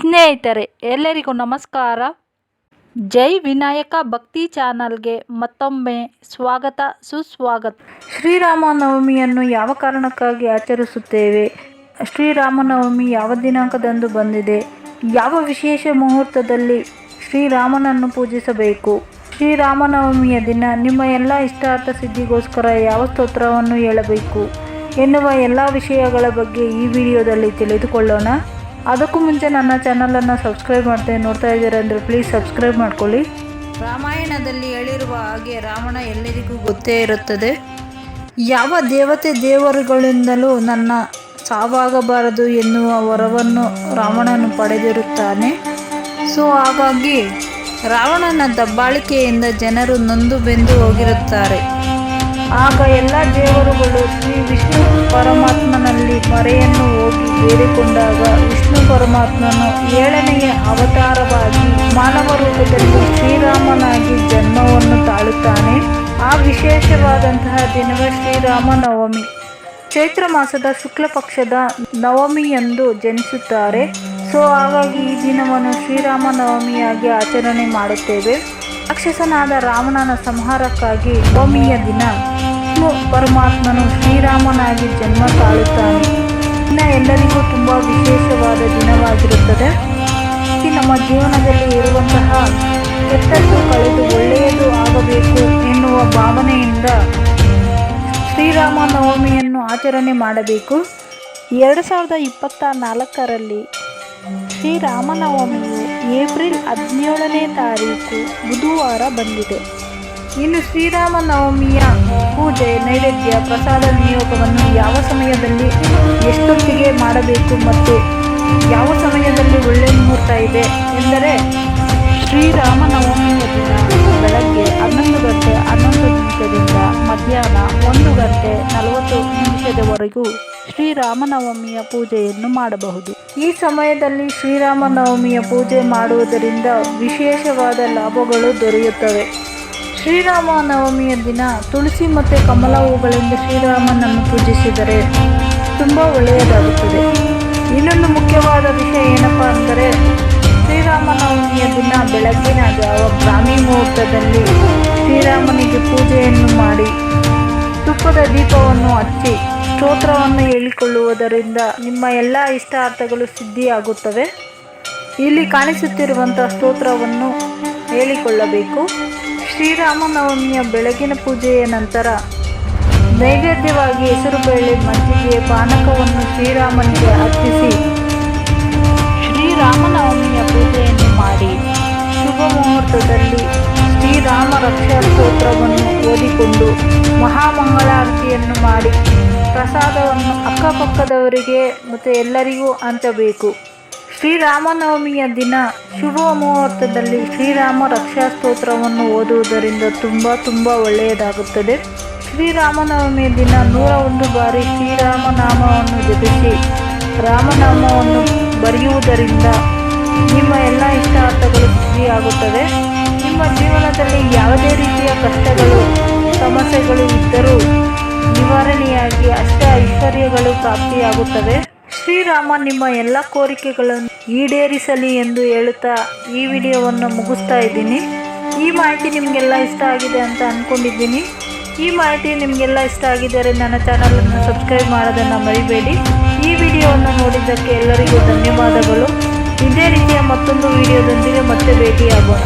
ಸ್ನೇಹಿತರೆ ಎಲ್ಲರಿಗೂ ನಮಸ್ಕಾರ. ಜೈ ವಿನಾಯಕ ಭಕ್ತಿ ಚಾನಲ್ಗೆ ಮತ್ತೊಮ್ಮೆ ಸ್ವಾಗತ ಸುಸ್ವಾಗತ. ಶ್ರೀರಾಮನವಮಿಯನ್ನು ಯಾವ ಕಾರಣಕ್ಕಾಗಿ ಆಚರಿಸುತ್ತೇವೆ? ಶ್ರೀರಾಮನವಮಿ ಯಾವ ದಿನಾಂಕದಂದು ಬಂದಿದೆ? ಯಾವ ವಿಶೇಷ ಮುಹೂರ್ತದಲ್ಲಿ ಶ್ರೀರಾಮನನ್ನು ಪೂಜಿಸಬೇಕು? ಶ್ರೀರಾಮನವಮಿಯ ದಿನ ನಿಮ್ಮ ಎಲ್ಲ ಇಷ್ಟಾರ್ಥ ಸಿದ್ಧಿಗೋಸ್ಕರ ಯಾವ ಸ್ತೋತ್ರವನ್ನು ಹೇಳಬೇಕು ಎನ್ನುವ ಎಲ್ಲ ವಿಷಯಗಳ ಬಗ್ಗೆ ಈ ವಿಡಿಯೋದಲ್ಲಿ ತಿಳಿದುಕೊಳ್ಳೋಣ. ಅದಕ್ಕೂ ಮುಂಚೆ ನನ್ನ ಚಾನಲನ್ನು ಸಬ್ಸ್ಕ್ರೈಬ್ ಮಾಡ್ತೇನೆ. ನೋಡ್ತಾ ಇದ್ದೀರಾ ಅಂದರೆ ಪ್ಲೀಸ್ ಸಬ್ಸ್ಕ್ರೈಬ್ ಮಾಡ್ಕೊಳ್ಳಿ. ರಾಮಾಯಣದಲ್ಲಿ ಹೇಳಿರುವ ಹಾಗೆ ರಾವಣ ಎಲ್ಲರಿಗೂ ಗೊತ್ತೇ ಇರುತ್ತದೆ. ಯಾವ ದೇವರುಗಳಿಂದಲೂ ನನ್ನ ಸಾವಾಗಬಾರದು ಎನ್ನುವ ವರವನ್ನು ರಾವಣನು ಪಡೆದಿರುತ್ತಾನೆ. ಹಾಗಾಗಿ ರಾವಣನ ದಬ್ಬಾಳಿಕೆಯಿಂದ ಜನರು ನೊಂದು ಬೆಂದು ಹೋಗಿರುತ್ತಾರೆ. ಆಗ ಎಲ್ಲ ದೇವರುಗಳು ಶ್ರೀ ವಿಷ್ಣು ಪರಮಾತ್ಮನಲ್ಲಿ ಮೊರೆಯನ್ನು ಹೋಗಿ ಬೇಡಿಕೊಂಡಾಗ ವಿಷ್ಣು ಪರಮಾತ್ಮನು 7ನೇ ಅವತಾರವಾಗಿ ಮಾನವ ರೂಪದಲ್ಲಿ ಶ್ರೀರಾಮನಾಗಿ ಜನ್ಮವನ್ನು ತಾಳುತ್ತಾನೆ. ಆ ವಿಶೇಷವಾದಂತಹ ದಿನವೇ ಶ್ರೀರಾಮನವಮಿ. ಚೈತ್ರ ಮಾಸದ ಶುಕ್ಲ ಪಕ್ಷದ ನವಮಿಯಂದು ಜನಿಸುತ್ತಾರೆ. ಹಾಗಾಗಿ ಈ ದಿನವನ್ನು ಶ್ರೀರಾಮನವಮಿಯಾಗಿ ಆಚರಣೆ ಮಾಡುತ್ತೇವೆ. ರಾಕ್ಷಸನಾದ ರಾವಣನ ಸಂಹಾರಕ್ಕಾಗಿ ನವಮಿಯ ದಿನ ವಿಷ್ಣು ಪರಮಾತ್ಮನು ಶ್ರೀರಾಮನಾಗಿ ಜನ್ಮ ತಾಳುತ್ತಾನೆ. ದಿನ ಎಲ್ಲರಿಗೂ ತುಂಬ ವಿಶೇಷವಾದ ದಿನವಾಗಿರುತ್ತದೆ. ನಮ್ಮ ಜೀವನದಲ್ಲಿ ಇರುವಂತಹ ಕೆಟ್ಟದ್ದು ಕಳೆದು ಒಳ್ಳೆಯದು ಆಗಬೇಕು ಎನ್ನುವ ಭಾವನೆಯಿಂದ ಶ್ರೀರಾಮನವಮಿಯನ್ನು ಆಚರಣೆ ಮಾಡಬೇಕು. 2024ರಲ್ಲಿ ಶ್ರೀರಾಮನವಮಿಯು ಏಪ್ರಿಲ್ 17ನೇ ತಾರೀಕು ಬುಧವಾರ ಬಂದಿದೆ. ಇನ್ನು ಶ್ರೀರಾಮನವಮಿಯ ಪೂಜೆ, ನೈವೇದ್ಯ, ಪ್ರಸಾದ ವಿನಿಯೋಗವನ್ನು ಯಾವ ಸಮಯದಲ್ಲಿ ಎಷ್ಟೊತ್ತಿಗೆ ಮಾಡಬೇಕು ಮತ್ತು ಯಾವ ಸಮಯದಲ್ಲಿ ಒಳ್ಳೆಯ ಮುಹೂರ್ತ ಇದೆ ಎಂದರೆ ಶ್ರೀರಾಮನವಮಿಯ ದಿನ ಬೆಳಗ್ಗೆ 11 ಗಂಟೆ 11 ನಿಮಿಷದಿಂದ ಮಧ್ಯಾಹ್ನ 1 ಗಂಟೆ 40 ನಿಮಿಷದವರೆಗೂ ಶ್ರೀರಾಮನವಮಿಯ ಪೂಜೆಯನ್ನು ಮಾಡಬಹುದು. ಈ ಸಮಯದಲ್ಲಿ ಶ್ರೀರಾಮನವಮಿಯ ಪೂಜೆ ಮಾಡುವುದರಿಂದ ವಿಶೇಷವಾದ ಲಾಭಗಳು ದೊರೆಯುತ್ತವೆ. ಶ್ರೀರಾಮನವಮಿಯ ದಿನ ತುಳಸಿ ಮತ್ತು ಕಮಲ ಹೂಗಳಿಂದ ಶ್ರೀರಾಮನನ್ನು ಪೂಜಿಸಿದರೆ ತುಂಬ ಒಳ್ಳೆಯದಾಗುತ್ತದೆ. ಇನ್ನೊಂದು ಮುಖ್ಯವಾದ ವಿಷಯ ಏನಪ್ಪ ಅಂದರೆ ಶ್ರೀರಾಮನವಮಿಯ ದಿನ ಬೆಳಗ್ಗಿನ ಜಾವ ಬ್ರಾಹ್ಮಿ ಮುಹೂರ್ತದಲ್ಲಿ ಶ್ರೀರಾಮನಿಗೆ ಪೂಜೆಯನ್ನು ಮಾಡಿ ತುಪ್ಪದ ದೀಪವನ್ನು ಹಚ್ಚಿ ಸ್ತೋತ್ರವನ್ನು ಹೇಳಿಕೊಳ್ಳುವುದರಿಂದ ನಿಮ್ಮ ಎಲ್ಲ ಇಷ್ಟಾರ್ಥಗಳು ಸಿದ್ಧಿಯಾಗುತ್ತವೆ. ಇಲ್ಲಿ ಕಾಣಿಸುತ್ತಿರುವಂಥ ಸ್ತೋತ್ರವನ್ನು ಹೇಳಿಕೊಳ್ಳಬೇಕು. ಶ್ರೀರಾಮನವಮಿಯ ಬೆಳಗಿನ ಪೂಜೆಯ ನಂತರ ನೈವೇದ್ಯವಾಗಿ ಹೆಸರುಬೇಳೆ, ಮಜ್ಜಿಗೆ, ಪಾನಕವನ್ನು ಶ್ರೀರಾಮನಿಗೆ ಅರ್ಪಿಸಿ ಶ್ರೀರಾಮನವಮಿಯ ಪೂಜೆಯನ್ನು ಮಾಡಿ ಶುಭ ಮುಹೂರ್ತದಲ್ಲಿ ಶ್ರೀರಾಮ ರಕ್ಷಾ ಸ್ತೋತ್ರವನ್ನು ಓದಿಕೊಂಡು ಮಹಾಮಂಗಳಾರತಿಯನ್ನು ಮಾಡಿ ಪ್ರಸಾದವನ್ನು ಅಕ್ಕಪಕ್ಕದವರಿಗೆ ಮತ್ತು ಎಲ್ಲರಿಗೂ ಹಂಚಬೇಕು. ಶ್ರೀರಾಮನವಮಿಯ ದಿನ ಶುಭ ಮುಹೂರ್ತದಲ್ಲಿ ಶ್ರೀರಾಮ ರಕ್ಷಾ ಸ್ತೋತ್ರವನ್ನು ಓದುವುದರಿಂದ ತುಂಬ ಒಳ್ಳೆಯದಾಗುತ್ತದೆ. ಶ್ರೀರಾಮನವಮಿಯ ದಿನ 101 ಬಾರಿ ಶ್ರೀರಾಮನಾಮವನ್ನು ಜಪಿಸಿ ರಾಮನಾಮವನ್ನು ಬರೆಯುವುದರಿಂದ ನಿಮ್ಮ ಎಲ್ಲ ಇಷ್ಟಾರ್ಥಗಳು ಸಿದ್ಧಿಯಾಗುತ್ತವೆ. ನಿಮ್ಮ ಜೀವನದಲ್ಲಿ ಯಾವುದೇ ರೀತಿಯ ಕಷ್ಟಗಳು ಸಮಸ್ಯೆಗಳು ಇದ್ದರೂ ನಿವಾರಣೆಯಾಗಿ ಐಶ್ವರ್ಯಗಳು ಪ್ರಾಪ್ತಿಯಾಗುತ್ತವೆ. ಶ್ರೀರಾಮ ನಿಮ್ಮ ಎಲ್ಲ ಕೋರಿಕೆಗಳನ್ನು ಈಡೇರಿಸಲಿ ಎಂದು ಹೇಳುತ್ತಾ ಈ ವಿಡಿಯೋವನ್ನು ಮುಗಿಸ್ತಾ ಇದ್ದೀನಿ. ಈ ಮಾಹಿತಿ ನಿಮಗೆಲ್ಲ ಇಷ್ಟ ಆಗಿದೆ ಅಂತ ಅಂದ್ಕೊಂಡಿದ್ದೀನಿ. ಈ ಮಾಹಿತಿ ನಿಮಗೆಲ್ಲ ಇಷ್ಟ ಆಗಿದ್ದರೆ ನನ್ನ ಚಾನಲನ್ನು ಸಬ್ಸ್ಕ್ರೈಬ್ ಮಾಡೋದನ್ನು ಮರಿಬೇಡಿ. ಈ ವಿಡಿಯೋವನ್ನು ನೋಡಿದ್ದಕ್ಕೆ ಎಲ್ಲರಿಗೂ ಧನ್ಯವಾದಗಳು. ಇದೇ ರೀತಿಯ ಮತ್ತೊಂದು ವಿಡಿಯೋದೊಂದಿಗೆ ಮತ್ತೆ ಭೇಟಿಯಾಗೋಣ.